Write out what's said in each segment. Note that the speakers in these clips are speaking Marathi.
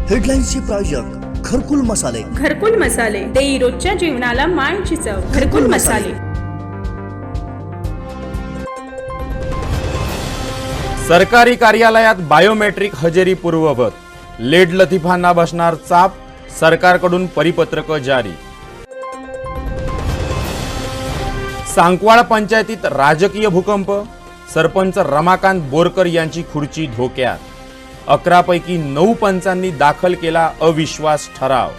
हेडलाईन्सचे प्रायोजक घरकुल मसाले. घरकुल मसाले देई रोजच्या जीवनाला मायेची चव. घरकुल मसाले. सरकारी कार्यालयात बायोमेट्रिक हजेरी पूर्ववत. लेड लतीफांना बसणार चाप. सरकारकडून परिपत्रक जारी. सांकवाळ पंचायतीत राजकीय भूकंप. सरपंच रमाकांत बोरकर यांची खुर्ची धोक्यात. 11 पैकी 9 पंचांनी दाखल केला अविश्वास ठराव.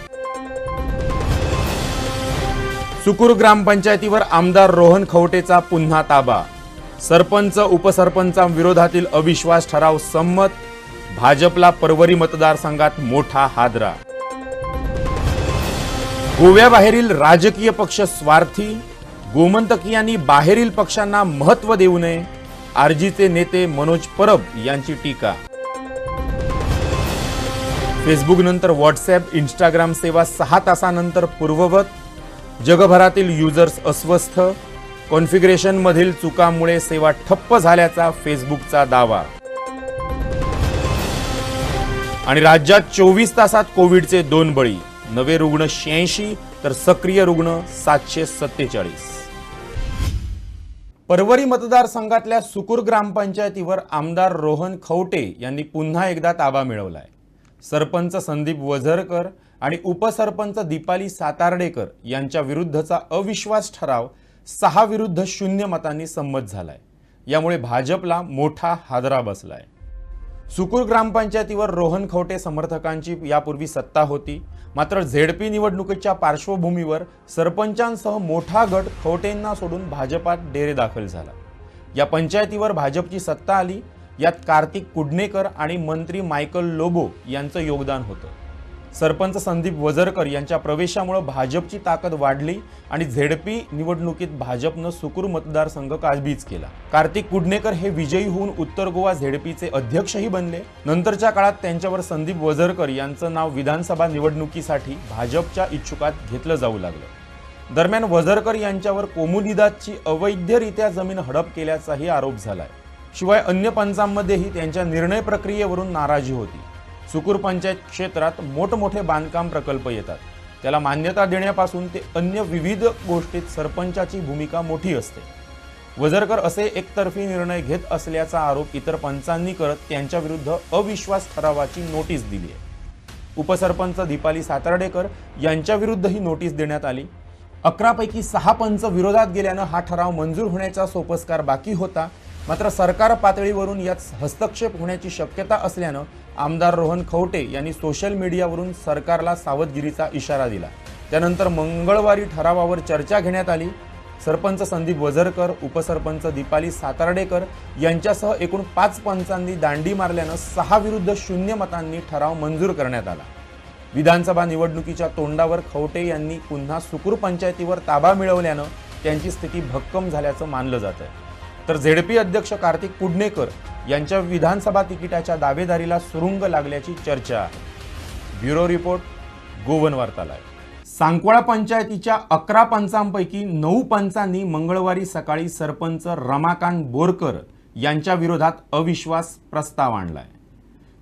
सुकूर ग्रामपंचायतीवर आमदार रोहन खवटेचा पुन्हा ताबा. सरपंच उपसरपंचांविरोधातील अविश्वास ठराव संमत. भाजपला परवरी मतदारसंघात मोठा हादरा. गोव्याबाहेरील राजकीय पक्ष स्वार्थी. गोमंतकीयांनी बाहेरील पक्षांना महत्त्व देऊ नये. आरजीचे नेते मनोज परब यांची टीका. फेसबुक नंतर व्हॉट्सअप इंस्टाग्राम सेवा 6 तासानंतर पूर्ववत. जगभरातील युजर्स अस्वस्थ. कॉन्फिगरेशन मधील चुकांमुळे सेवा ठप्प झाल्याचा फेसबुकचा दावा. आणि राज्यात 24 तासात कोविडचे 2 बळी. नवे रुग्ण 86 तर सक्रिय रुग्ण 747. परवरी मतदारसंघातल्या सुकूर ग्रामपंचायतीवर आमदार रोहन खवटे यांनी पुन्हा एकदा ताबा मिळवलाय. सरपंच संदीप वझरकर आणि उपसरपंच दीपाली सातार्डेकर यांच्या विरुद्धचा अविश्वास ठराव 6 विरुद्ध 0 मतांनी संमत झालाय. यामुळे भाजपला मोठा हादरा बसलाय. सुकूर ग्रामपंचायतीवर रोहन खवटे समर्थकांची यापूर्वी सत्ता होती. मात्र झेडपी निवडणुकीच्या पार्श्वभूमीवर सरपंचांसह मोठा गट खवटेंना सोडून भाजपात डेरेदाखल झाला. या पंचायतीवर भाजपची सत्ता आली. यात कार्तिक कुडणेकर आणि मंत्री मायकल लोबो यांचं योगदान होतं. सरपंच संदीप वझरकर यांच्या प्रवेशामुळे भाजपची ताकद वाढली आणि झेडपी निवडणुकीत भाजपनं सुकूर मतदारसंघ काबीज केला. कार्तिक कुडणेकर हे विजयी होऊन उत्तर गोवा झेडपीचे अध्यक्षही बनले. नंतरच्या काळात त्यांच्यावर संदीप वझरकर यांचं नाव विधानसभा निवडणुकीसाठी भाजपच्या इच्छुकात घेतलं जाऊ लागलं. दरम्यान वझरकर यांच्यावर कोमुनिदादची अवैधरित्या जमीन हडप केल्याचाही आरोप झालाय. शिवाय अन्य पंचांमध्येही त्यांच्या निर्णय प्रक्रियेवरून नाराजी होती. सुकूर पंचायत क्षेत्रात मोठमोठे बांधकाम प्रकल्प येतात. त्याला मान्यता देण्यापासून ते अन्य विविध गोष्टीत सरपंचाची भूमिका मोठी असते. वझरकर असे एकतर्फी निर्णय घेत असल्याचा आरोप इतर पंचांनी करत त्यांच्या विरुद्ध अविश्वास ठरावाची नोटीस दिली आहे. उपसरपंच दीपाली सातार्डेकर यांच्या विरुद्ध ही नोटीस देण्यात आली. 11 पैकी 6 पंच विरोधात गेल्यानं हा ठराव मंजूर होण्याचा सोपस्कार बाकी होता. मात्र सरकार पातळीवरून यात हस्तक्षेप होण्याची शक्यता असल्यानं आमदार रोहन खवटे यांनी सोशल मीडियावरून सरकारला सावधगिरीचा इशारा दिला. त्यानंतर मंगळवारी ठरावावर चर्चा घेण्यात आली. सरपंच संदीप वझरकर, उपसरपंच दीपाली सातार्डेकर यांच्यासह एकूण 5 पंचांनी दांडी मारल्यानं 6 विरुद्ध 0 मतांनी ठराव मंजूर करण्यात आला. विधानसभा निवडणुकीच्या तोंडावर खवटे यांनी पुन्हा सुकूर पंचायतीवर ताबा मिळवल्यानं त्यांची स्थिती भक्कम झाल्याचं मानलं जात आहे. तर झेडपी अध्यक्ष कार्तिक कुडणेकर यांच्या विधानसभा तिकिटाच्या दावेदारीला सुरुंग लागल्याची चर्चा आहे. ब्युरो रिपोर्ट, गोवन वार्तालाय. सांकवाळ पंचायतीच्या 11 पंचांपैकी 9 पंचांनी मंगळवारी सकाळी सरपंच रमाकांत बोरकर यांच्या विरोधात अविश्वास प्रस्ताव आणलाय.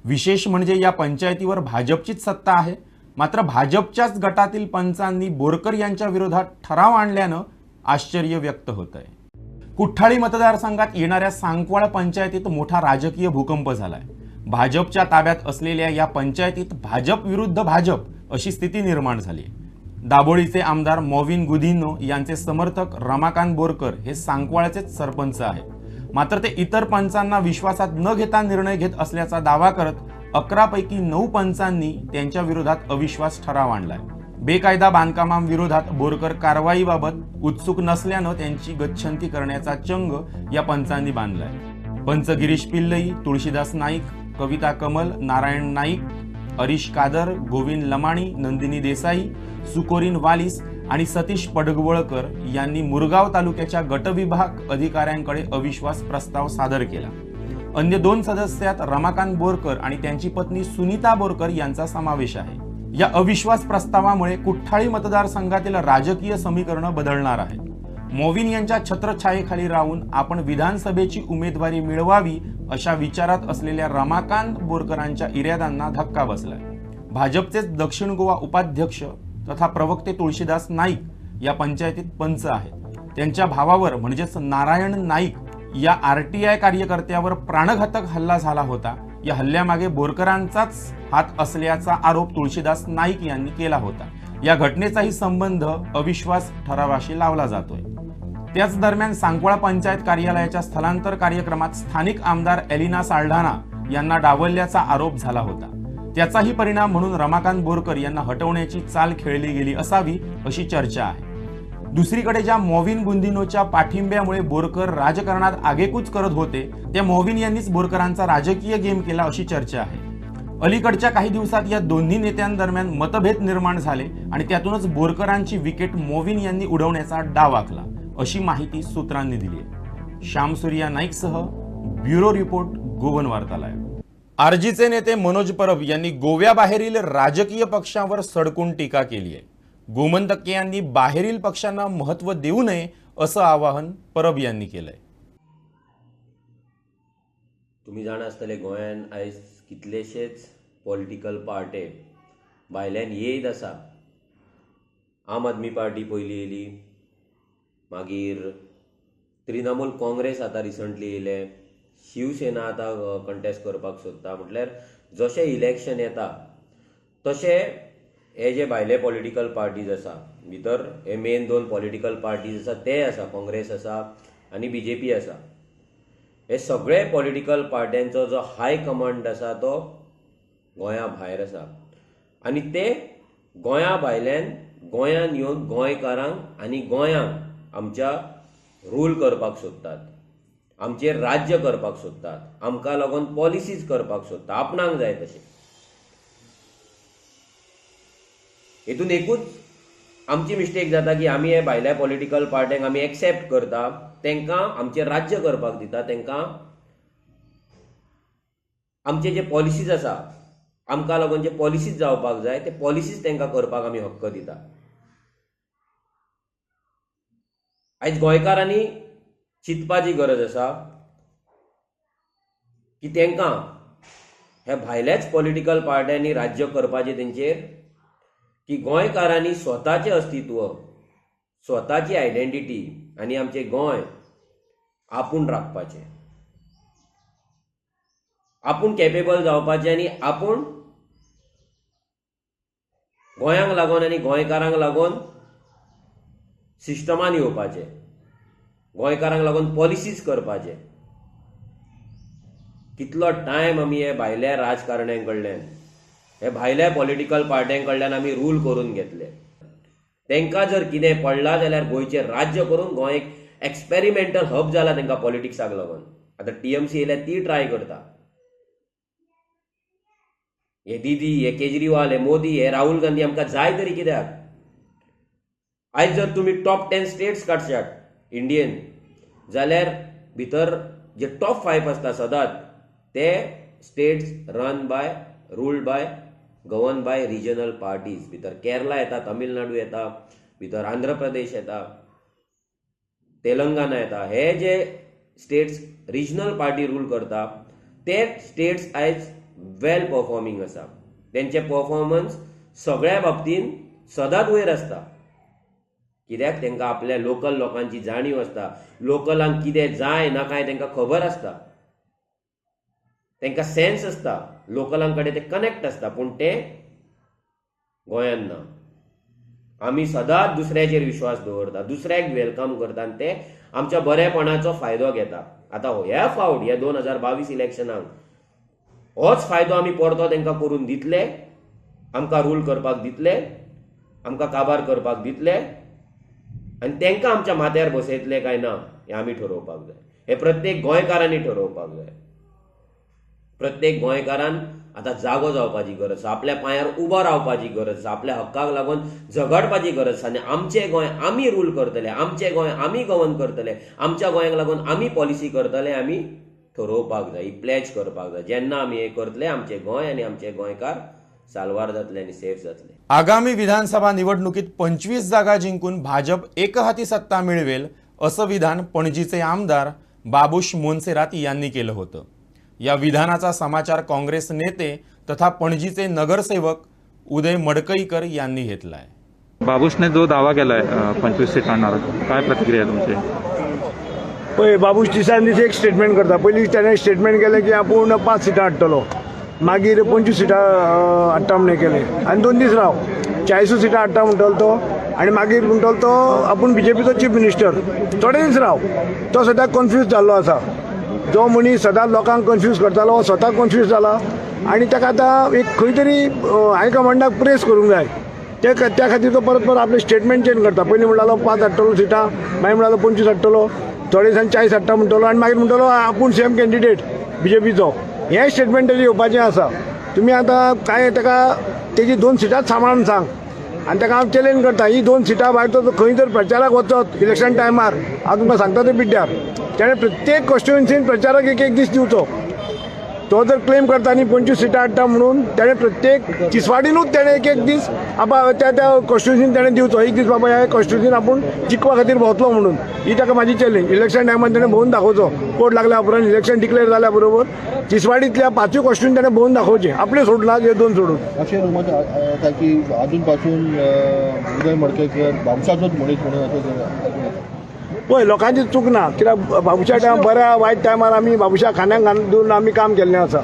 विशेष म्हणजे या पंचायतीवर भाजपचीच सत्ता आहे. मात्र भाजपच्याच गटातील पंचांनी बोरकर यांच्या विरोधात ठराव आणल्यानं आश्चर्य व्यक्त होत आहे. कुठ्ठाळी मतदारसंघात येणाऱ्या सांकवाळ पंचायतीत मोठा राजकीय भूकंप झालाय. भाजपच्या ताब्यात असलेल्या या पंचायतीत भाजप विरुद्ध भाजप अशी स्थिती निर्माण झाली. दाबोळीचे आमदार मॉविन गुदिनो यांचे समर्थक रमाकांत बोरकर हे सांकवाळचेच सरपंच आहेत. मात्र ते इतर पंचांना विश्वासात न घेता निर्णय घेत असल्याचा दावा करत 11 पैकी 9 पंचांनी त्यांच्या विरोधात अविश्वास ठराव आणलाय. बेकायदा बांधकामांविरोधात बोरकर कारवाईबाबत उत्सुक नसल्यानं त्यांची गच्छंती करण्याचा चंग या पंचांनी बांधलाय. पंच गिरीश पिल्लई, तुळशीदास नाईक, कविता कमल, नारायण नाईक, हरीश कादर, गोविंद लमाणी, नंदिनी देसाई, सुकोरीन वालिस आणि सतीश पडगवळकर यांनी मुरगाव तालुक्याच्या गटविभाग अधिकाऱ्यांकडे अविश्वास प्रस्ताव सादर केला. अन्य 2 सदस्यात रमाकांत बोरकर आणि त्यांची पत्नी सुनीता बोरकर यांचा समावेश आहे. या अविश्वास प्रस्तावामुळे कुठ्ठाळी मतदारसंघातील राजकीय समीकरण बदलणार आहे. मॉविन यांच्या छत्रछायेखाली राहून आपण विधानसभेची उमेदवारी मिळवावी अशा विचारात असलेल्या रमाकांत बोरकरांच्या इराद्यांना धक्का बसलाय. भाजपचेच दक्षिण गोवा उपाध्यक्ष तथा प्रवक्ते तुळशीदास नाईक या पंचायतीत पंच आहेत. त्यांच्या भावावर म्हणजेच नारायण नाईक या RTI कार्यकर्त्यावर प्राणघातक हल्ला झाला होता. या हल्ल्यामागे बोरकरांचाच हात असल्याचा आरोप तुळशीदास नाईक यांनी केला होता. या घटनेचाही संबंध अविश्वास ठरावाशी लावला जातोय. त्याच दरम्यान सांकवाळा पंचायत कार्यालयाच्या स्थलांतर कार्यक्रमात स्थानिक आमदार एलिना साल्ढाना यांना डावलल्याचा आरोप झाला होता. त्याचाही परिणाम म्हणून रमाकांत बोरकर यांना हटवण्याची चाल खेळली गेली असावी अशी चर्चा आहे. दुसरीकडे ज्या मॉविन गुंदिनोच्या पाठिंब्यामुळे बोरकर राजकारणात आगेकूच करत होते त्या मॉविन यांनीच बोरकरांचा राजकीय गेम केला अशी चर्चा आहे. अलीकडच्या काही दिवसात या दोन्ही नेत्यांदरम्यान मतभेद निर्माण झाले आणि त्यातूनच बोरकरांची विकेट मॉविन यांनी उडवण्याचा डाव आखला अशी माहिती सूत्रांनी दिली आहे. श्यामसूर्या नाईकसह ब्युरो रिपोर्ट गोवन वार्तालाय. आरजीचे नेते मनोज परब यांनी गोव्याबाहेरील राजकीय पक्षांवर सडकून टीका केली आहे. गोमंतक यांनी बाहेरील पक्षांना महत्त्व देऊ नये असं आवाहन परब यांनी केलंय. तुम्ही जाणा आसतले गोंयान आयज कितलेशेच पॉलिटिकल पार्टे भायल्यान येयत आसा. आम आदमी पार्टी पयली येयली, मागीर तृणमूल काँग्रेस आतां रिसंटली येयले, शिवसेना आतां कंटेस्ट करपाक सोदता. म्हटल्यार जशें इलेक्शन येता तशे हे जे भायले पॉलिटिकल पार्टीज आसा भितर हे मेन दोन पॉलिटिकल पार्टीज आसा ते आसा, काँग्रेस आसा आनी BJP आसा. हे सगळे पॉलिटिकल पार्ट्यांचो जो हाय कमांड आसा तो गोंया भायर आसा आनी ते गोंया भायल्यान गोंयान येवन गोंयकारांक आनी गोंयांक आमच्या रूल करपाक सोदतात, आमचेर राज्य करपाक सोदतात, आमकां लागून पॉलिसीज करपाक सोदतात, आपणाक जाय तशें. हेतून एकूच आमची मिस्टेक जाता की आमी हे भायल्या पॉलिटिकल पार्ट्यांक आमी एक्सेप्ट करता, तांकां आमचें राज्य करपाक दिता, तांकां आमचे जे पॉलिसीज आसा आमकां लागून जे पॉलिसीज जावपाक जाय ते पॉलिसीज तांकां करपाक आमी हक्क दिता. आयज गोंयकारांनी चिंतपाची गरज आसा की तांकां ह्या भायल्याच पॉलिटिकल पार्ट्यांनी राज्य करपाचें तेंचेर, की गोंयकारांनी स्वताचें अस्तित्व, स्वताची आयडेंटिटी आनी आमचें गोंय आपूण राखपाचें, आपूण कॅपेबल जावपाचें आनी आपूण गोंयांक लागून आनी गोंयकारांक लागून सिस्टमान येवपाचें, गोंयकारांक लागून पॉलिसीज करपाचे. कितलो टायम आमी हे भायल्या राजकारण्यांक कडल्यान, हे भायल्या पॉलिटिकल पार्ट्यां कडल्यान आमी रूल करून घेतले. तांकां जर कितें पडलां जाल्यार गोंयचें राज्य करून गोंय एक एक्सपेरिमेंटल हब जाला तांकां पॉलिटिक्साक लागून. आतां TMC येयल्यार ती ट्राय करता. हे दिदी, हे केजरीवाल, हे मोदी, हे राहुल गांधी आमकां जाय तरी कित्याक? आयज जर तुमी टॉप 10 स्टेट्स काडशात इंडियन जाल्यार भितर जे टॉप 5 आसता सदांच ते states run by, ruled by, govern by regional parties. भितर केरला येता, तमिळनाडू येता, भितर आंध्र प्रदेश येता, तेलंगणा येता. हे जे स्टेट्स रिजनल पार्टी रूल करता ते स्टेट्स आयज वेल परफॉर्मिंग आसा. तेंचे परफॉर्मन्स सगळ्या बाबतीन सदांच वयर आसता. कित्याक तांकां आपल्या लोकल लोकांची जाणीव आसता, लोकलांक कितें जाय नाकाय तांकां खबर आसता, तांकां सेन्स आसता, लोकलां कडेन ते कनेक्ट आसता. पूण ते गोंयांत ना. आमी सदांच दुसऱ्याचेर विश्वास दवरता, दुसऱ्याक वेलकम करता आनी ते आमच्या बरेपणाचो फायदो घेता. आतां ह्या फावट ह्या 2022 इलेक्शनाक होच फायदो आमी परतो तांकां करून दितले, आमकां रूल करपाक दितले, आमकां काबार करपाक दितले आनी तांकां आमच्या माथ्यार बसयतले काय ना हें आमी ठरोवपाक जाय. हे प्रत्येक गोंयकारांनी ठरोवपाक जाय. प्रत्येक गोंयकारान आतां जागो जावपाची गरज आसा, आपल्या पांयार उबो रावपाची गरज आसा, आपल्या हक्काक लागून झगडपाची गरज आसा. आनी आमचें गोंय आमी रूल करतले, आमचें गोंय आमी गवर्न करतले, आमच्या गोंयांक लागून आमी पॉलिसी करतले, आमी ठरोवपाक जाय, ही प्लेज करपाक जाय. जेन्ना आमी हें करतले आमचें गोंय आनी आमचे गोंयकार साल्वार जातले आनी सेफ जातले. आगामी विधानसभा निवडणुकीत 25 जागा जिंकून भाजप एकहाती सत्ता मिळवेल असं विधान पणजीचे आमदार बाबूश मोन्सेरात यांनी केलं होतं. या विधानाचा समाचार काँग्रेस नेते तथा पणजीचे नगरसेवक उदय मडकईकर यांनी घेतलाय. बाबूशने जो दावा केलाय 25 सीट आणणार, काय प्रतिक्रिया तुमची? पळय बाबूश दिसान दीस एक स्टेटमेंट करता. पयलीं त्याने स्टेटमेंट केलें की आपूण 5 सिटां हाडटलो, मागीर 25 सिटां हाडटा म्हणून केलें आनी 2 दीस राव 40 सिटां हाडटा म्हणटलो तो, आनी मागीर म्हणटलो तो आपूण बीजेपीचो चीफ मिनिस्टर. थोडे दीस राव तो सद्याक कन्फ्यूज जाल्लो आसा. जो मनीस सदांच लोकांक कन्फ्यूज करतालो स्वता कन्फ्यूज जाला आनी ताका आतां एक खंय तरी हायकमांडाक प्रेस करूंक जाय. त्या खातीर तो परत आपले स्टेटमेंट चेंज करता. पयलीं म्हणटालो 5 हाडटलो सिटां, मागीर म्हणटालो 25 हाडटलो, थोडे दिसांनी 40 हाडटा म्हणटलो आनी मागीर म्हणटलो आपूण सेम कॅन्डिडेट बीजेपीचो. हें स्टेटमेंट तेजें येवपाचें आसा. तुमी आतां काय ताका तेजी 2 सिटांच सांबाळून सांग आनी ताका हांव चॅलेंज करता. ही 2 सिटां भायर तो खंय जर प्रचाराक वचत इलेक्शन टायमार, हांव तुमकां सांगता ते पिड्ड्यार, ताणें प्रत्येक कॉन्स्टिट्युएन्सीन प्रचाराक एक दीस दिवचो. तो जर क्लेम करता न्ही 25 सिटां हाडटा म्हणून, ताणें प्रत्येक तिसवाडीनूच ताणें एक दीस त्या कॉन्स्टिट्युएन्सीन ताणें दिवचो. एक दीस बाबा ह्या कॉन्स्टिट्युएन्सीन आपूण जिखपा खातीर भोंवतलो म्हणून. ही ताका म्हाजी चॅलेंज. इलेक्शन टायमार ताणें भोंवन दाखोवचो. कोर्ट लागल्या उपरांत इलेक्शन डिक्लेअर जाल्या बरोबर तिसवाडींतल्या 5 कॉन्स्टिट्युएन्सी ताणें भोंवन दाखोवचें. आपले सोडला हे 2 सोडून. अशें रूमर येता की अजून पासून उदय मडकईकर बाबूशाचोच मनीस म्हणून अशें. पळय लोकांची चूक ना, कित्याक बाबूशा टायम बऱ्या वायट टायमार आमी बाबूशा खांद्याक घालून आमी काम केल्लें आसा.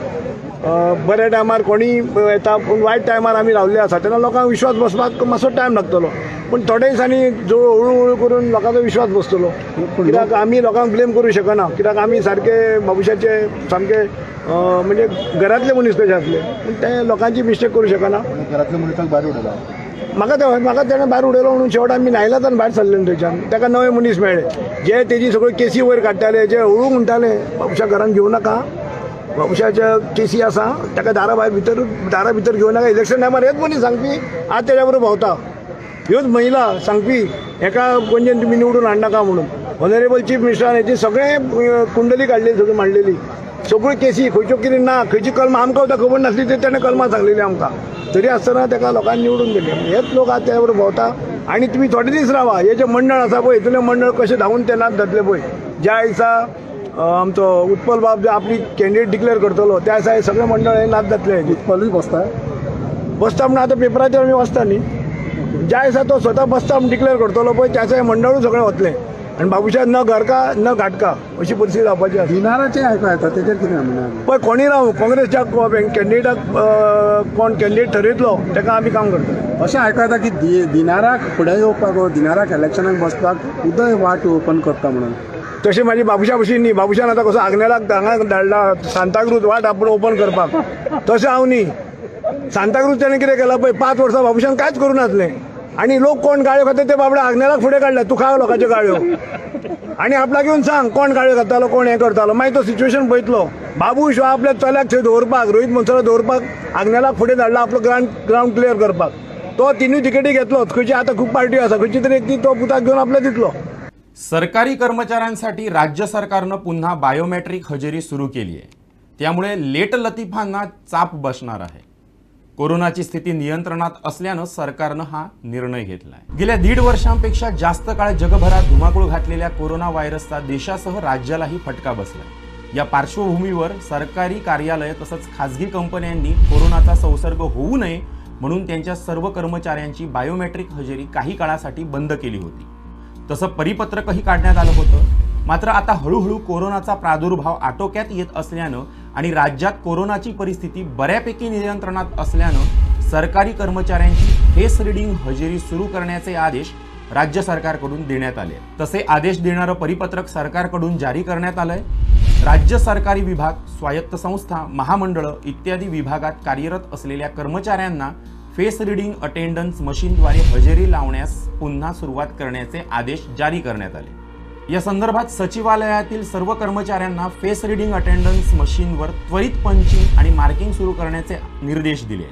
बऱ्या टायमार कोणी येता पूण वायट टायमार आमी रावल्ले आसा. तेन्ना लोकांक विश्वास बसपाक मातसो टायम लागतलो, पूण थोड्या दिसांनी हळू करून लोकांचो विश्वास बसतलो. कित्याक आमी लोकांक ब्लेम करूं शकना, कित्याक आमी सारके बाबूशाचे सामके म्हणजे घरांतले मनीस कशे आसले, पूण ते लोकांची मिस्टेक करूं शकना. घरांतल्या मनशाक भायर उडयला. म्हाका ताणें भायर उडयलो म्हणून शेवट आमी नायलाजान भायर सरले थंयच्यान. ताका नवे मनीस मेळ्ळे जे तेजी सगळ्यो केसी वयर काडटाले, जे हळू म्हणटाले बाबूशा घरान घेवं नाका, बाबूशाच्या केसी आसा ताका दारा भितर घेवं नाका. इलेक्शन टायमार हेच मनीस सांगपी आज तेज्या बरोबर भोंवता. ह्योच महिला सांगपी एका कोणजेन तुमी निवडून हाडनाका म्हणून. ऑनरेबल चीफ मिनिस्टरान हेची सगळे कुंडली काडली, सगळी मांडलेली, सगळ्यो केसी खंयच्यो कितें ना, खंयची कलमां आमकां सुद्दां खबर नासली ते ताणें कलमां सांगलेली आमकां. तरी आसतना ताका लोकांनी निवडून दिले. हेच लोक आज त्या बरोबर भोंवता. आनी तुमी थोडे दीस रावा. हे जे मंडळ आसा पळय, हितूले मंडळ कशे धांवून ते नाच जातले पळय. ज्या दिसा आमचो उत्पल बाब आपली कॅन्डिडेट डिक्लेअर करतलो त्या दिसा हे सगळे मंडळ हे नाच जातले. उत्पलूय बसता म्हणून आतां पेपराचेर आमी वाचता न्ही. ज्या दिसा तो स्वता बसता डिक्लेअर करतलो पळय त्या दिसा हे मंडळूच सगळें वतलें. आनी बाबूशा न घरका न घाटका अशी परिस्थिती जावपाची आसा. दिनाराचें आयकूं येता, तेजेर कितें म्हणना. पळय कोणी रावं, काँग्रेसच्या कॅन्डिडेटाक कोण कॅन्डिडेट ठरयतलो ताका आमी काम करतले. अशें आयकूं येता की दिनाराक फुडें येवपाक, दिनाराक इलेक्शनाक बसपाक उदय वाट ओपन करता म्हणून. तशें म्हाजी बाबूशा भशेन न्ही. बाबूशान आतां कसो आग्नेलाक हांगा धाडला सांताक्रूज वाट आपूण ओपन करपाक, तशें हांव न्ही. सांताक्रूज ताणें कितें केलां पळय, 5 वर्सां बाबूशान कांयच करूं नासलें आनी लोक कोण गाळ्यो खाता ते बाबडे आग्नेलाक फुडें काडले. तूं खाव लोकांच्यो गाळ्यो आनी आपल्याक येवन सांग कोण गाळ्यो घालतालो, कोण हें करतालो. मागीर तो सिच्युएशन पळयतलो. बाबूश हो आपल्या चल्याक थंय दवरपाक, रोहीत मनसुरा दवरपाक आग्नेलाक फुडें धाडला आपलो ग्रावंड क्लियर करपाक. तो 3 तिकेटी घेतलोच. खंयची आतां खूब पार्ट्यो आसा, खंयची तरी एक ती तो पुताक घेवन आपल्या दितलो. सरकारी कर्मचाऱ्यांसाठी राज्य सरकारनं पुन्हा बायोमेट्रिक हजेरी सुरू केली आहे. त्यामुळे लेट लतीफांना चाप बसणार आहे. कोरोनाची स्थिती नियंत्रणात असल्यानं सरकारनं हा निर्णय घेतलाय. गेल्या 1.5 वर्षांपेक्षा जास्त काळ जगभरात धुमाकूळ घातलेल्या कोरोना व्हायरसचा देशासह राज्यालाही फटका बसलाय. या पार्श्वभूमीवर सरकारी कार्यालय तसंच खासगी कंपन्यांनी कोरोनाचा संसर्ग होऊ नये म्हणून त्यांच्या सर्व कर्मचाऱ्यांची बायोमेट्रिक हजेरी काही काळासाठी बंद केली होती. तसं परिपत्रकही काढण्यात आलं होतं. मात्र आता हळूहळू कोरोनाचा प्रादुर्भाव आटोक्यात येत असल्यानं आणि राज्यात कोरोनाची परिस्थिती बऱ्यापैकी नियंत्रणात असल्यानं सरकारी कर्मचाऱ्यांची फेस रीडिंग हजेरी सुरू करण्याचे आदेश राज्य सरकारकडून देण्यात आले. तसे आदेश देणारं परिपत्रक सरकारकडून जारी करण्यात आलंय. राज्य सरकारी विभाग, स्वायत्त संस्था, महामंडळं इत्यादी विभागात कार्यरत असलेल्या कर्मचाऱ्यांना फेस रीडिंग अटेंडन्स मशीनद्वारे हजेरी लावण्यास पुन्हा सुरुवात करण्याचे आदेश जारी करण्यात आले. या संदर्भात सचिवालयातील सर्व कर्मचाऱ्यांना फेस रीडिंग अटेंडन्स मशीनवर त्वरित पंचिंग आणि मार्किंग सुरू करण्याचे निर्देश दिले.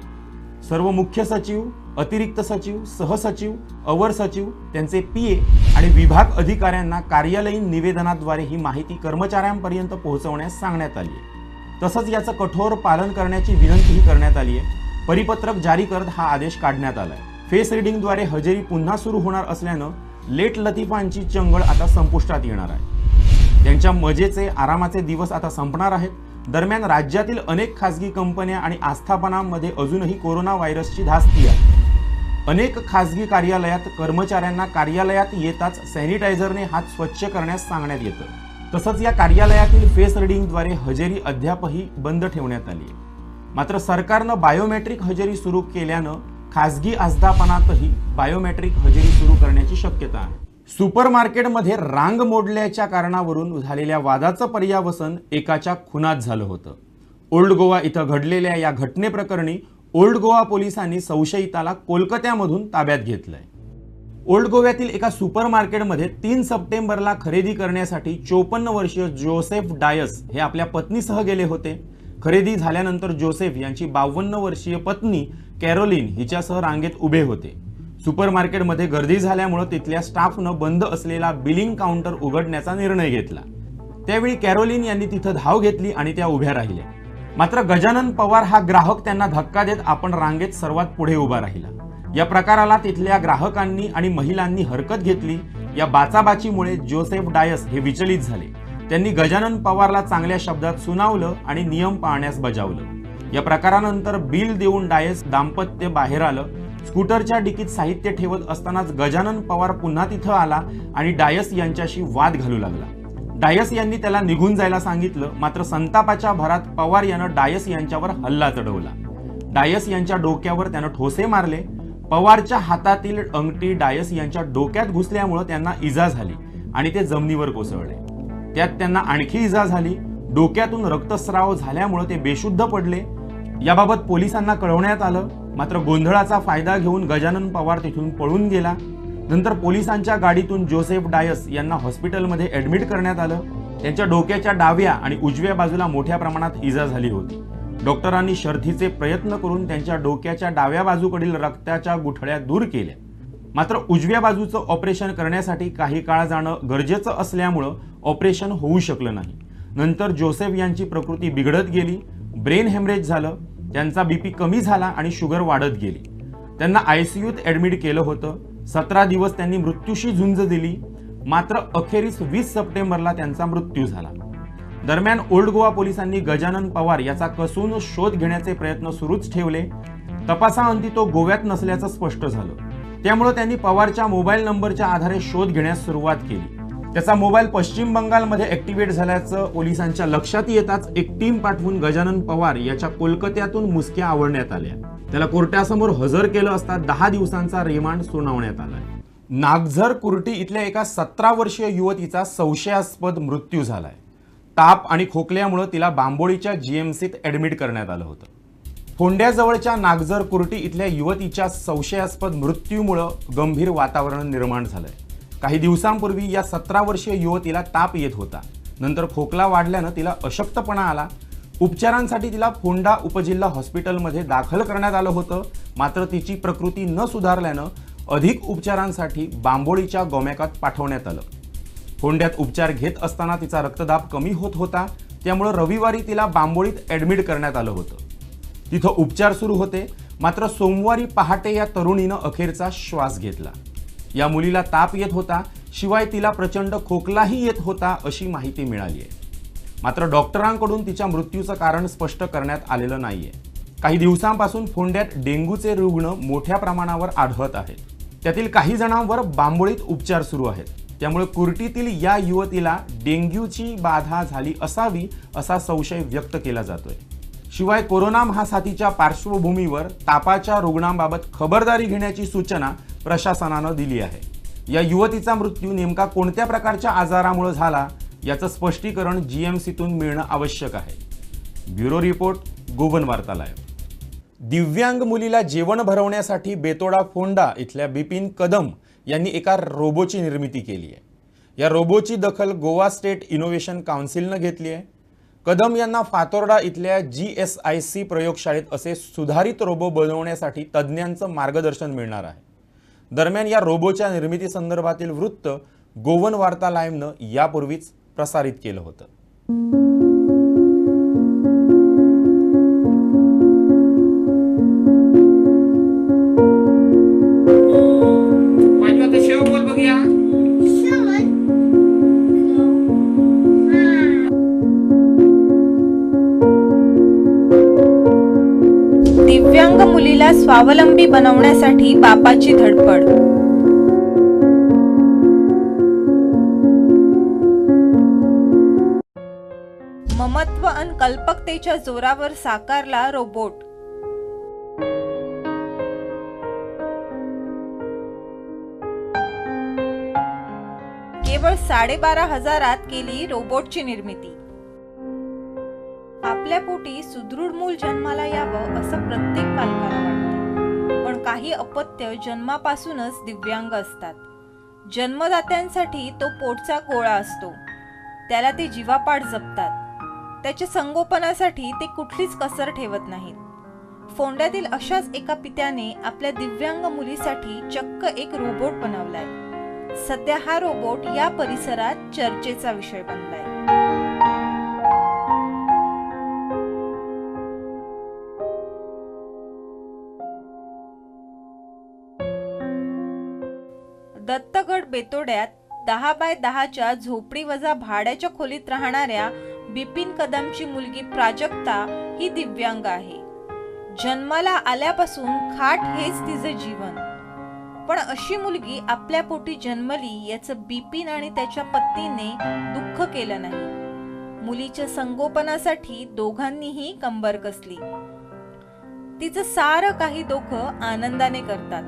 सर्व मुख्य सचिव, अतिरिक्त सचिव, सहसचिव, अवर सचिव, त्यांचे पीए आणि विभाग अधिकाऱ्यांना कार्यालयीन निवेदनाद्वारे ही माहिती कर्मचाऱ्यांपर्यंत पोहोचवण्यास सांगण्यात आली आहे. तसंच याचं कठोर पालन करण्याची विनंतीही करण्यात आली आहे. परिपत्रक जारी करत हा आदेश काढण्यात आलाय. फेस रीडिंगद्वारे हजेरी पुन्हा सुरू होणार असल्यानं लेट लतीफांची चंगळ आता संपुष्टात येणार आहे. त्यांच्या मजेचे, आरामाचे दिवस आता संपणार आहेत. दरम्यान राज्यातील अनेक खासगी कंपन्या आणि आस्थापनांमध्ये अजूनही कोरोना व्हायरसची धास्ती आहे. अनेक खासगी कार्यालयात कर्मचाऱ्यांना कार्यालयात येताच सॅनिटायझरने हात स्वच्छ करण्यास सांगण्यात येतं. तसंच या कार्यालयातील फेस रिडिंगद्वारे हजेरी अद्यापही बंद ठेवण्यात आली आहे. मात्र सरकारनं बायोमेट्रिक हजेरी सुरू केल्यानं खासगी आस्थापनातही बायोमेट्रिक हजेरी सुरू करण्याची शक्यता आहे. सुपरमार्केटमध्ये रांग मोडल्याच्या कारणावरून झालेल्या वादाचं पर्यावसन एकाच्या खुनात झालं होतं. ओल्ड गोवा इथं घडलेल्या या घटनेप्रकरणी ओल्ड गोवा पोलिसांनी संशयिताला कोलकात्यामधून ताब्यात घेतलंय. ओल्ड गोव्यातील एका सुपरमार्केटमध्ये 3 सप्टेंबरला खरेदी करण्यासाठी 54 वर्षीय जोसेफ डायस हे आपल्या पत्नीसह गेले होते. खरेदी झाल्यानंतर जोसेफ यांची 52 वर्षीय पत्नी कॅरोलिन हिच्यासह रांगेत उभे होते. सुपरमार्केटमध्ये गर्दी झाल्यामुळे तिथल्या स्टाफनं बंद असलेला बिलिंग काउंटर उघडण्याचा निर्णय घेतला. त्यावेळी कॅरोलिन यांनी तिथं धाव घेतली आणि त्या उभ्या राहिल्या. मात्र गजानन पवार हा ग्राहक त्यांना धक्का देत आपण रांगेत सर्वात पुढे उभा राहिला. या प्रकाराला तिथल्या ग्राहकांनी आणि महिलांनी हरकत घेतली. या बाचाबाचीमुळे जोसेफ डायस हे विचलित झाले. त्यांनी गजानन पवारला चांगल्या शब्दात सुनावलं आणि नियम पाळण्यास बजावलं. या प्रकारानंतर बिल देऊन डायस दाम्पत्य बाहेर आलं. स्कूटरच्या डिकीत साहित्य ठेवत असतानाच गजानन पवार पुन्हा तिथं आला आणि डायस यांच्याशी वाद घालू लागला. डायस यांनी त्याला निघून जायला सांगितलं. मात्र संतापाच्या भरात पवार यानं डायस यांच्यावर हल्ला चढवला. डायस यांच्या डोक्यावर त्यानं ठोसे मारले. पवारच्या हातातील अंगठी डायस यांच्या डोक्यात घुसल्यामुळे त्यांना इजा झाली आणि ते जमिनीवर कोसळले. त्यात त्यांना आणखी इजा झाली. डोक्यातून रक्तस्राव झाल्यामुळे ते बेशुद्ध पडले. याबाबत पोलिसांना कळवण्यात आलं. मात्र गोंधळाचा फायदा घेऊन गजानन पवार तिथून पळून गेला. नंतर पोलिसांच्या गाडीतून जोसेफ डायस यांना हॉस्पिटलमध्ये ऍडमिट करण्यात आलं. त्यांच्या डोक्याच्या डाव्या आणि उजव्या बाजूला मोठ्या प्रमाणात इजा झाली होती. डॉक्टरांनी शर्थीचे प्रयत्न करून त्यांच्या डोक्याच्या डाव्या बाजूकडील रक्ताच्या गुठळ्या दूर केल्या. मात्र उजव्या बाजूचं ऑपरेशन करण्यासाठी काही काळ जाणं गरजेचं असल्यामुळं ऑपरेशन होऊ शकलं नाही. नंतर जोसेफ यांची प्रकृती बिघडत गेली. ब्रेन हेमरेज झालं. त्यांचा बीपी कमी झाला आणि शुगर वाढत गेली. त्यांना आयसीयूत ऍडमिट केलं होतं. 17 दिवस त्यांनी मृत्यूशी झुंज दिली. मात्र अखेरीस 20 सप्टेंबरला त्यांचा मृत्यू झाला. दरम्यान ओल्ड गोवा पोलिसांनी गजानन पवार याचा कसून शोध घेण्याचे प्रयत्न सुरूच ठेवले. तपासाअंती तो गोव्यात नसल्याचं स्पष्ट झालं. त्यामुळे त्यांनी पवारच्या मोबाईल नंबरच्या आधारे शोध घेण्यास सुरुवात केली. त्याचा मोबाईल पश्चिम बंगालमध्ये ऍक्टिव्हेट झाल्याचं पोलिसांच्या लक्षात येताच एक टीम पाठवून गजानन पवार याच्या कोलकात्यातून मुसक्या आवळण्यात आल्या. त्याला कोर्टासमोर हजर केलं असता 10 दिवसांचा रिमांड सुनावण्यात आला. नागझर कुर्टी इथल्या एका 17 वर्षीय युवतीचा संशयास्पद मृत्यू झालाय. ताप आणि खोकल्यामुळे तिला बांबोळीच्या जीएमसीत ऍडमिट करण्यात आलं होतं. फोंड्याजवळच्या नागझर कुर्टी इथल्या युवतीच्या संशयास्पद मृत्यूमुळे गंभीर वातावरण निर्माण झालंय. काही दिवसांपूर्वी या 17 वर्षीय युवतीला ताप येत होता. नंतर खोकला वाढल्यानं तिला अशक्तपणा आला. उपचारांसाठी तिला फोंडा उपजिल्हा हॉस्पिटलमध्ये दाखल करण्यात आलं होतं. मात्र तिची प्रकृती न सुधारल्यानं अधिक उपचारांसाठी बांबोळीच्या गोमॅकात पाठवण्यात आलं. फोंड्यात उपचार घेत असताना तिचा रक्तदाब कमी होत होता. त्यामुळे रविवारी तिला बांबोळीत ऍडमिट करण्यात आलं होतं. तिथं उपचार सुरू होते. मात्र सोमवारी पहाटे या तरुणीनं अखेरचा श्वास घेतला. या मुलीला ताप येत होता. शिवाय तिला प्रचंड खोकलाही येत होता अशी माहिती मिळाली आहे. मात्र डॉक्टरांकडून तिच्या मृत्यूचं कारण स्पष्ट करण्यात आलेलं नाहीये. काही दिवसांपासून फोंड्यात डेंग्यूचे रुग्ण मोठ्या प्रमाणावर आढळत आहेत. त्यातील काही जणांवर बांबोळीत उपचार सुरू आहेत. त्यामुळे कुर्टीतील या युवतीला डेंग्यूची बाधा झाली असावी असा संशय व्यक्त केला जातोय. शिवाय कोरोना महासाथीच्या पार्श्वभूमीवर तापाच्या रुग्णांबाबत खबरदारी घेण्याची सूचना प्रशासनानं दिली आहे. या युवतीचा मृत्यू नेमका कोणत्या प्रकारच्या आजारामुळे झाला याचं स्पष्टीकरण जीएमसीतून मिळणं आवश्यक आहे. ब्युरो रिपोर्ट, गोवन वार्ता लाईव्ह. दिव्यांग मुलीला जेवण भरवण्यासाठी बेतोडा फोंडा इथल्या बिपिन कदम यांनी एका रोबोची निर्मिती केली आहे. या रोबोची दखल गोवा स्टेट इनोव्हेशन काउन्सिलनं घेतली आहे. कदम यांना फातोर्डा इथल्या GSIC प्रयोगशाळेत असे सुधारित रोबो बनवण्यासाठी तज्ज्ञांचं मार्गदर्शन मिळणार आहे. दरम्यान या रोबोच्या निर्मितीसंदर्भातील वृत्त गोवन वार्ता लाईव्हनं यापूर्वीच प्रसारित केलं होतं. स्वावलंबी बनवण्यासाठी बापाची धडपड. ममत्व आणि कल्पकतेच्या जोरावर साकारला रोबोट. केवळ 12,500 केली रोबोटची निर्मिती. आपल्या पोटी सुदृढ मूल जन्माला यावं असं प्रत्येक पालकाला वाटतं, पण काही अपत्य जन्मापासूनच दिव्यांग असतात. जन्मदात्यांसाठी तो पोटचा गोळा असतो, त्याला ते जीवापाड जपतात. त्याच्या संगोपनासाठी ते कुठलीच कसर ठेवत नाहीत. फोंड्यातील अशाच एका पित्याने आपल्या दिव्यांग मुलीसाठी चक्क एक रोबोट बनवलाय. सध्या हा रोबोट या परिसरात चर्चेचा विषय बनलाय. दत्तगड बेतोड्यात 10 बाय 10च्या झोपडी वजा भाड्याच्या खोलीत राहणाऱ्या बिपिन कदमची मुलगी प्राजक्ता ही दिव्यांग आहे. जन्माला आल्यापासून खाट हेच तिचं जीवन. पण अशी मुलगी आपल्या पोटी जन्मली याचं बिपिन आणि त्याच्या पत्नीने दुःख केलं नाही. मुलीच्या संगोपनासाठी दोघांनीही कंबर कसली. तिचं सारं काही दोघं आनंदाने करतात.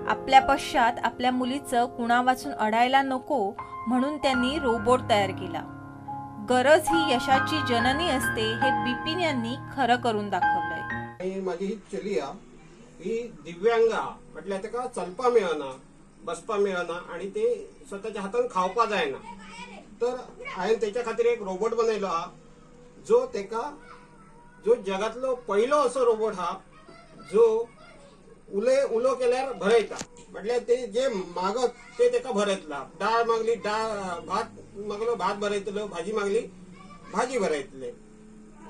आपल्या पश्चात आपल्या मुलीचं कुणा वाचून अडायला नको म्हणून त्यांनी रोबोट तयार केला. गरज ही यशाची जननी असते हे बिपिन यांनी खरं करून दाखवलंय. माझी ही चलिया ही दिव्यांगा म्हटल्या तेका चलपा मेळना, बसपा मेळना आणि ते स्वतःच्या हातान खावपा जायना. तर हांवें तेच्या खातीर एक रोबोट बनयलो हा जो जगातलो पहिलो असो रोबोट हा जो उलो केल्यार भरयता. म्हटल्यार ते जे मागत ते तेका भरयतला. डाळ मागली भात मागलो भात भरयतलो, भाजी मागली भाजी भरयतले.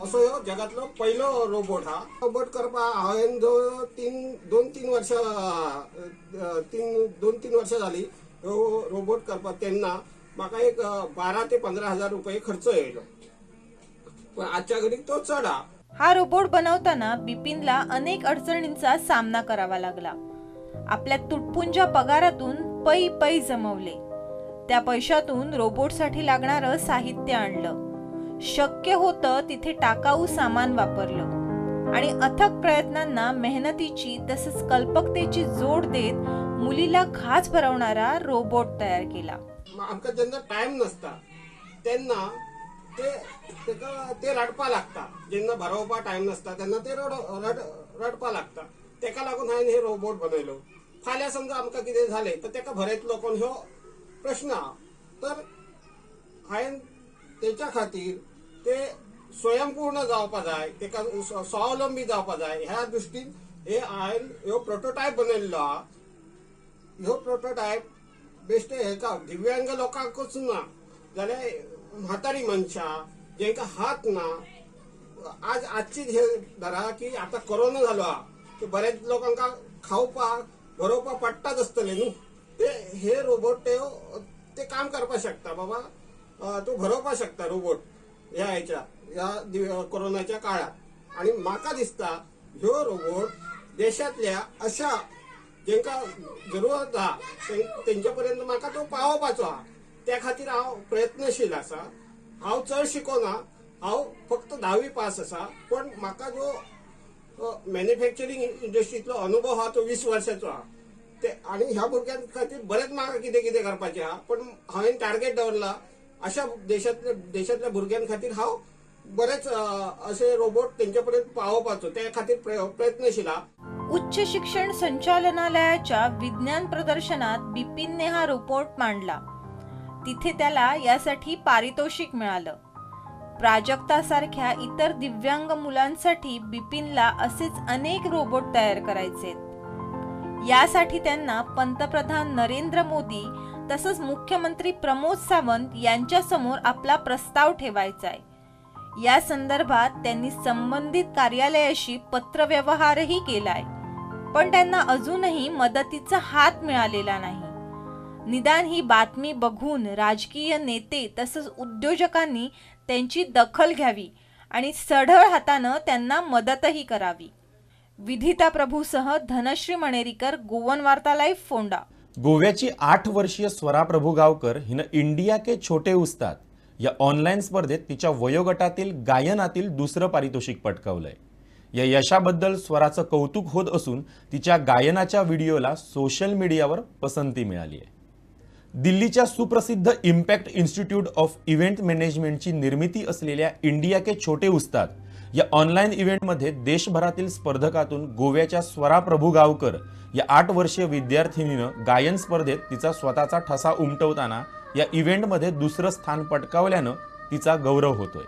असो ह्यो जगातलो पहिलो रोबोट हा. रोबोट करपा हांवें जो 2-3 वर्सां जाली ह्यो रोबोट करपा. तेन्ना म्हाका एक 12,000 ते 15,000 रुपये खर्च येयलो, पण आजच्या घडीक तो चड हा. हा रोबोट बनवताना बिपिनला अनेक अडचणींचा सामना करावा लागला. आपल्या तुटपुंजा पगारातून पै जमवले. त्या पैशातून रोबोटसाठी लागणारं साहित्य आणलं. शक्य होतं तिथे टाकाऊ सामान वापरलं आणि अथक प्रयत्नांना मेहनतीची तसंच कल्पकतेची जोड देत मुलीला खास भरवणारा रोबोट तयार केला. आमकां जेन्ना टायम नसता तेन्ना ते रडपा लागता. जेन्ना भरोवपा टायम नसता तेन्ना ते रडपा लागता. तेका लागून हांवें हे रोबोट बनयलो. फाल्यां समजा आमकां कितें जालें तर तेका भरयतलो कोण ह्यो प्रश्न आहा. तर हांवें तेच्या खातीर ते स्वयंपूर्ण जावपा जाय, तेका स्वावलंबी जावपा जाय ह्या दृश्टीन हांवें ह्यो प्रोटोटायप बनयल्लो आहा. ह्यो प्रोटोटायप बेश्टे हेका दिव्यांग लोकांकूच ना जाल्यार म्हातारी मनशां जेंका हात ना. आजची हे धरा की आता कोरोना जालो हा की बरेच लोकांका खावपाक भरोवपाक पडटाच आसतलें न्हू. ते हे रोबोट ते काम करपाक शकता. बाबा तूं भरोवपाक शकता रोबोट ह्या कोरोनाच्या काळात. आणि म्हाका दिसता ह्यो रोबोट देशातल्या अशा जेंका जरूरत आहा तेंचे पर्यंत म्हाका तो पावोवपाचो आहा. त्या खातीर हांव प्रयत्नशील आसा. हांव चड शिकोना, हांव फक्त 10वी पास आसा. पण म्हाका जो मॅन्युफॅक्चरिंग इंडस्ट्रीतलो अनुभव हा तो 20 वर्सांचो आहा. आणि ह्या भुरग्यां खातीर बरेच म्हाका कितें कितें करपाचें आहा. पण हांवें टार्गेट दवरला अशा देशातल्या भुरग्यां खातीर हांव बरेच असे रोबोट तेंचे पर्यंत पावोवपाचो त्या खातीर प्रयत्नशील आहा. उच्च शिक्षण संचालनालयाच्या विज्ञान प्रदर्शनात बिपिनने हा रोबोट मांडला. तिथे त्याला यासाठी पारितोषिक मिळालं. प्राजक्तासारख्या इतर दिव्यांग मुलांसाठी बिपिनला असेच अनेक रोबोट तयार करायचेत. यासाठी त्यांना पंतप्रधान नरेंद्र मोदी तसंच मुख्यमंत्री प्रमोद सावंत यांच्या समोर आपला प्रस्ताव ठेवायचा आहे. या संदर्भात त्यांनी संबंधित कार्यालयाशी पत्रव्यवहारही केलाय, पण त्यांना अजूनही मदतीचा हात मिळालेला नाही. निदान ही बातमी बघून राजकीय नेते तसंच उद्योजकांनी त्यांची दखल घ्यावी आणि सढळ हातानं त्यांना मदतही करावी. विधिता प्रभूसह धनश्री मणेरीकर, गोवन वार्ता लाईव्ह, फोंडा. गोव्याची 8 वर्षीय स्वरा प्रभुगावकर हिनं इंडिया के छोटे उस्ताद या ऑनलाईन स्पर्धेत तिच्या वयोगटातील गायनातील दुसरं पारितोषिक पटकावलंय. या यशाबद्दल स्वराचं कौतुक होत असून तिच्या गायनाच्या व्हिडिओला सोशल मीडियावर पसंती मिळाली आहे. दिल्लीच्या सुप्रसिद्ध इम्पॅक्ट इन्स्टिट्यूट ऑफ इव्हेंट मॅनेजमेंटची निर्मिती असलेल्या इंडिया के छोटे उस्ताद या ऑनलाईन इव्हेंटमध्ये देशभरातील स्पर्धकातून गोव्याच्या स्वरा प्रभुगावकर या 8 वर्षीय विद्यार्थिनीनं गायन स्पर्धेत तिचा स्वतःचा ठसा उमटवताना या इव्हेंटमध्ये दुसरं स्थान पटकावल्यानं तिचा गौरव होतोय.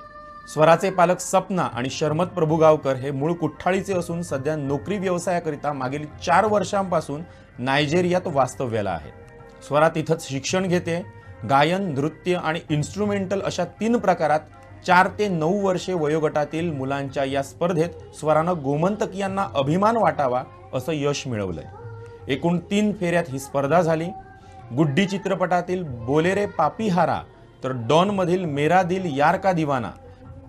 स्वराचे पालक सपना आणि शर्मत प्रभुगावकर हे मूळ कुठ्ठाळीचे असून सध्या नोकरी व्यवसायाकरिता मागील 4 वर्षांपासून नायजेरियात वास्तव्याला आहेत. स्वरा तिथंच शिक्षण घेते. गायन, नृत्य आणि इन्स्ट्रुमेंटल अशा 3 प्रकारात 4 ते 9 वर्षे वयोगटातील मुलांच्या या स्पर्धेत स्वरानं गोमंतकीयांना अभिमान वाटावा असं यश मिळवलंय. एकूण 3 फेऱ्यात ही स्पर्धा झाली. गुड्डी चित्रपटातील बोलेरे पापीहारा तर डॉनमधील मेरा दिल यार का दिवाना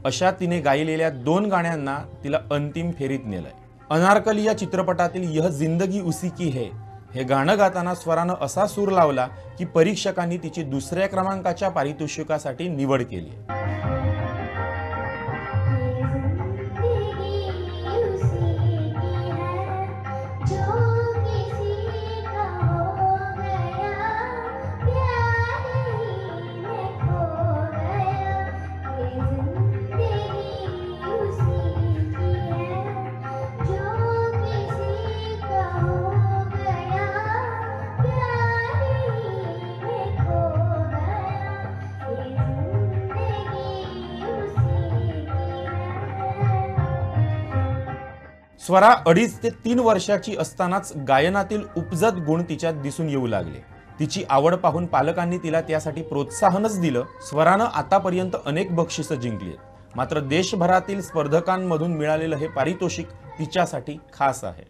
अशा तिने गायलेल्या 2 गाण्यांना तिला अंतिम फेरीत नेलंय. अनारकली या चित्रपटातील यह जिंदगी उसी की है हे गाणं गाताना स्वरानं असा सूर लावला की परीक्षकांनी तिची 2ऱ्या क्रमांकाच्या पारितोषिकासाठी निवड केली. स्वरा 2.5 ते 3 वर्षाची असतानाच गायनातील उपजत गुण तिच्यात दिसून येऊ लागले. तिची आवड पाहून पालकांनी तिला त्यासाठी प्रोत्साहनच दिलं. स्वरानं आतापर्यंत अनेक बक्षिसं जिंकली आहेत. मात्र देशभरातील स्पर्धकांमधून मिळालेलं हे पारितोषिक तिच्यासाठी खास आहे.